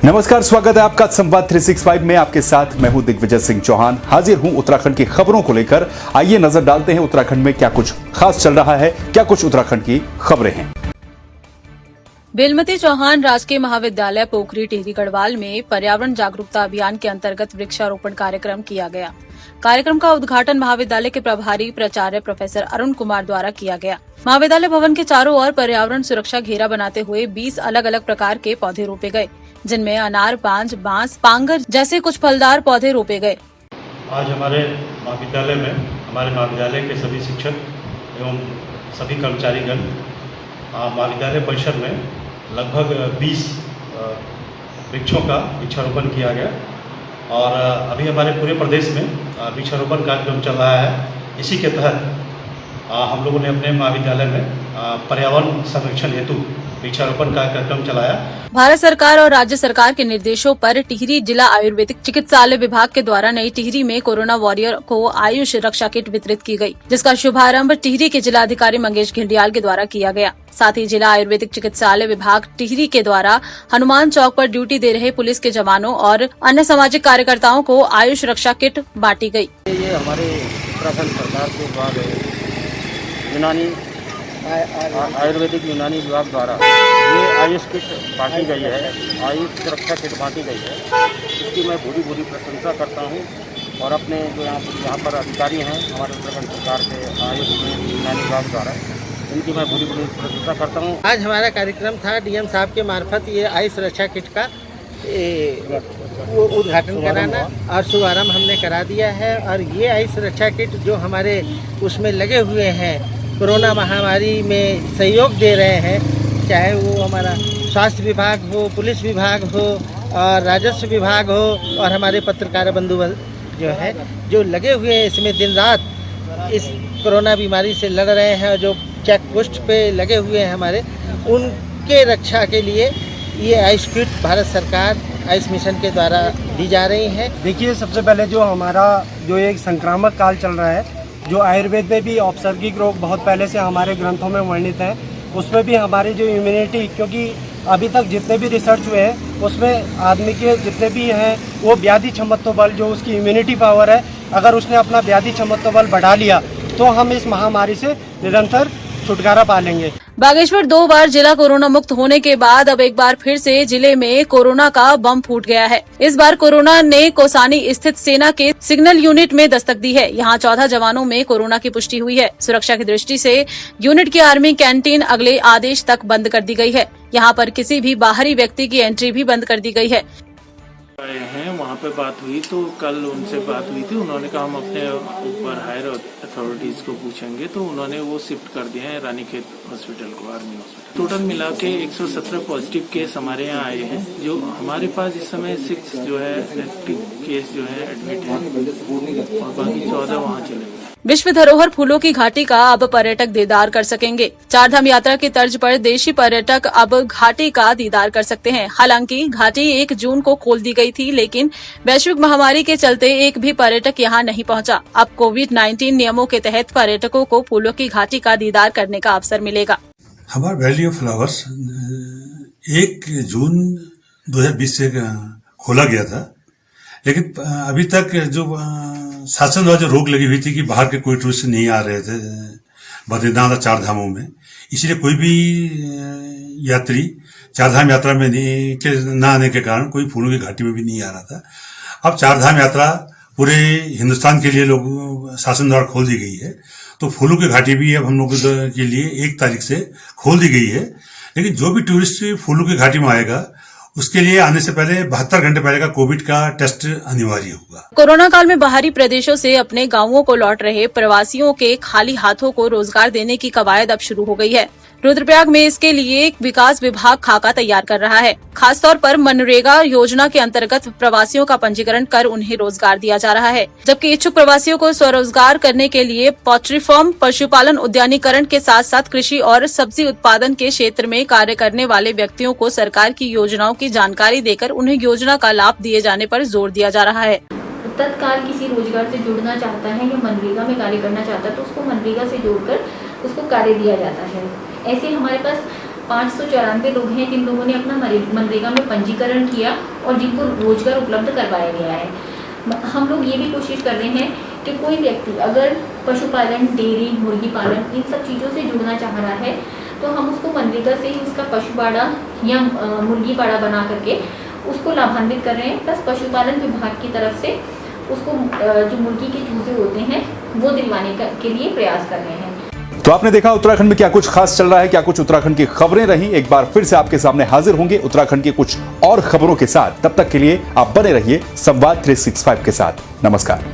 नमस्कार, स्वागत है आपका संवाद 365 में। आपके साथ मैं हूं दिग्विजय सिंह चौहान। हाजिर हूं उत्तराखंड की खबरों को लेकर। आइए नजर डालते हैं उत्तराखंड में क्या कुछ खास चल रहा है, क्या कुछ उत्तराखंड की खबरें हैं। बेलमती चौहान राजकीय महाविद्यालय पोखरी टिहरी गढ़वाल में पर्यावरण जागरूकता अभियान के अंतर्गत वृक्षारोपण कार्यक्रम किया गया। कार्यक्रम का उद्घाटन महाविद्यालय के प्रभारी प्राचार्य प्रोफेसर अरुण कुमार द्वारा किया गया। महाविद्यालय भवन के चारों ओर पर्यावरण सुरक्षा घेरा बनाते हुए 20 अलग अलग प्रकार के पौधे रोपे गए, जिनमें अनार, बांज, बांस, पांगर जैसे कुछ फलदार पौधे रोपे गए। आज हमारे महाविद्यालय के सभी शिक्षक एवं सभी कर्मचारीगण महाविद्यालय परिसर में लगभग 20 वृक्षों का वृक्षारोपण किया गया और अभी हमारे पूरे प्रदेश में वृक्षारोपण कार्यक्रम चल रहा है। इसी के तहत हम लोगों ने अपने महाविद्यालय में पर्यावरण संरक्षण हेतु वृक्षारोपण का कार्यक्रम चलाया। भारत सरकार और राज्य सरकार के निर्देशों पर टिहरी जिला आयुर्वेदिक चिकित्सालय विभाग के द्वारा नई टिहरी में कोरोना वॉरियर को आयुष रक्षा किट वितरित की गई, जिसका शुभारंभ टिहरी के जिलाधिकारी मंगेश घिंडियाल के द्वारा किया गया। साथ ही जिला आयुर्वेदिक चिकित्सालय विभाग टिहरी के द्वारा हनुमान चौक पर ड्यूटी दे रहे पुलिस के जवानों और अन्य सामाजिक कार्यकर्ताओं को आयुष रक्षा किट बांटी गई। ये हमारे उत्तराखंड सरकार के द्वारा आयुर्वेदिक यूनानी विभाग द्वारा ये आयुष किट बांटी गई है, आयुष सुरक्षा किट बांटी गई है। इसकी मैं पूरी प्रशंसा करता हूँ और अपने जो यहाँ पर अधिकारी हैं हमारे उत्तराखंड सरकार के आयुष यूनानी विभाग द्वारा, इनकी मैं पूरी प्रशंसा करता हूँ। आज हमारा कार्यक्रम था डीएम साहब के मार्फत ये आयुष सुरक्षा किट का उद्घाटन कराना और शुभारंभ हमने करा दिया है। और ये आयुष सुरक्षा किट जो हमारे उसमें लगे हुए हैं, कोरोना महामारी में सहयोग दे रहे हैं, चाहे वो हमारा स्वास्थ्य विभाग हो, पुलिस विभाग हो और राजस्व विभाग हो और हमारे पत्रकार बंधु जो है जो लगे हुए हैं इसमें दिन रात इस कोरोना बीमारी से लड़ रहे हैं और जो चेक पोस्ट पे लगे हुए हैं हमारे, उनके रक्षा के लिए ये आयुष किट भारत सरकार आयुष मिशन के द्वारा दी जा रही है। देखिए, सबसे पहले जो हमारा जो एक संक्रामक काल चल रहा है, जो आयुर्वेद में भी औपसर्गिक रोग बहुत पहले से हमारे ग्रंथों में वर्णित है, उसमें भी हमारी जो इम्यूनिटी, क्योंकि अभी तक जितने भी रिसर्च हुए हैं उसमें आदमी के जितने भी हैं वो व्याधि क्षमत्व बल, जो उसकी इम्यूनिटी पावर है, अगर उसने अपना व्याधि क्षमत्व बल बढ़ा लिया तो हम इस महामारी से निरंतर छुटकारा पा लेंगे। बागेश्वर 2 बार जिला कोरोना मुक्त होने के बाद अब एक बार फिर से जिले में कोरोना का बम फूट गया है। इस बार कोरोना ने कोसानी स्थित सेना के सिग्नल यूनिट में दस्तक दी है। यहाँ 14 जवानों में कोरोना की पुष्टि हुई है। सुरक्षा की दृष्टि से यूनिट की आर्मी कैंटीन अगले आदेश तक बंद कर दी गई है। यहाँ पर किसी भी बाहरी व्यक्ति की एंट्री भी बंद कर दी गई है। हैं वहाँ पे बात हुई तो कल उनसे बात हुई थी, उन्होंने कहा हम अपने ऊपर हायर अथॉरिटीज को पूछेंगे, तो उन्होंने वो शिफ्ट कर दिया है रानीखेत हॉस्पिटल को, आर्मी हॉस्पिटल। टोटल मिला के 117 पॉजिटिव केस हमारे यहाँ आए हैं। जो हमारे पास इस समय 6 जो है एक्टिव केस जो है एडमिट है और बाकी 14 वहाँ चले गए। विश्व धरोहर फूलों की घाटी का अब पर्यटक दीदार कर सकेंगे। चारधाम यात्रा की तर्ज पर देशी पर्यटक अब घाटी का दीदार कर सकते हैं। हालांकि घाटी 1 जून को खोल दी गई थी, लेकिन वैश्विक महामारी के चलते एक भी पर्यटक यहां नहीं पहुंचा। अब कोविड-19 नियमों के तहत पर्यटकों को फूलों की घाटी का दीदार करने का अवसर मिलेगा। हमारा वैली ऑफ फ्लावर्स 1 जून 2020 से खोला गया था, लेकिन अभी तक जो शासन द्वारा जो रोक लगी हुई थी कि बाहर के कोई टूरिस्ट नहीं आ रहे थे बद्रीनाथ और चार धामों में, इसलिए कोई भी यात्री चारधाम यात्रा में न आने के कारण कोई फूलों की घाटी में भी नहीं आ रहा था। अब चारधाम यात्रा पूरे हिंदुस्तान के लिए लोग शासन द्वारा खोल दी गई है, तो फूलों की घाटी भी अब हम लोग के लिए 1 तारीख से खोल दी गई है। लेकिन जो भी टूरिस्ट फूलों की घाटी में आएगा उसके लिए आने से पहले 72 घंटे पहले का कोविड का टेस्ट अनिवार्य होगा। कोरोना काल में बाहरी प्रदेशों से अपने गांवों को लौट रहे प्रवासियों के खाली हाथों को रोजगार देने की कवायद अब शुरू हो गई है। रुद्रप्रयाग में इसके लिए विकास विभाग खाका तैयार कर रहा है। खासतौर पर मनरेगा योजना के अंतर्गत प्रवासियों का पंजीकरण कर उन्हें रोजगार दिया जा रहा है, जबकि इच्छुक प्रवासियों को स्वरोजगार करने के लिए पोल्ट्री फार्म, पशुपालन, उद्यानीकरण के साथ साथ कृषि और सब्जी उत्पादन के क्षेत्र में कार्य करने वाले व्यक्तियों को सरकार की योजनाओं की जानकारी देकर उन्हें योजना का लाभ दिए जाने पर जोर दिया जा रहा है। तत्काल किसी रोजगार से जुड़ना चाहता है या मनरेगा में कार्य करना चाहता है तो उसको मनरेगा से जोड़कर उसको कार्य दिया जाता है। ऐसे हमारे पास 594 लोग हैं जिन लोगों ने अपना मनरेगा में पंजीकरण किया और जिनको रोजगार उपलब्ध करवाया गया है। हम लोग ये भी कोशिश कर रहे हैं कि कोई व्यक्ति अगर पशुपालन, डेयरी, मुर्गी पालन इन सब चीज़ों से जुड़ना चाह रहा है तो हम उसको मनरेगा से ही उसका पशुबाड़ा या मुर्गी बाड़ा बना करके उसको लाभान्वित कर रहे हैं। प्लस पशुपालन विभाग की तरफ से उसको जो मुर्गी के चूजे होते हैं वो दिलवाने के लिए प्रयास कर रहे हैं। तो आपने देखा उत्तराखंड में क्या कुछ खास चल रहा है, क्या कुछ उत्तराखंड की खबरें रही। एक बार फिर से आपके सामने हाजिर होंगे उत्तराखंड की कुछ और खबरों के साथ। तब तक के लिए आप बने रहिए संवाद 365 के साथ। नमस्कार।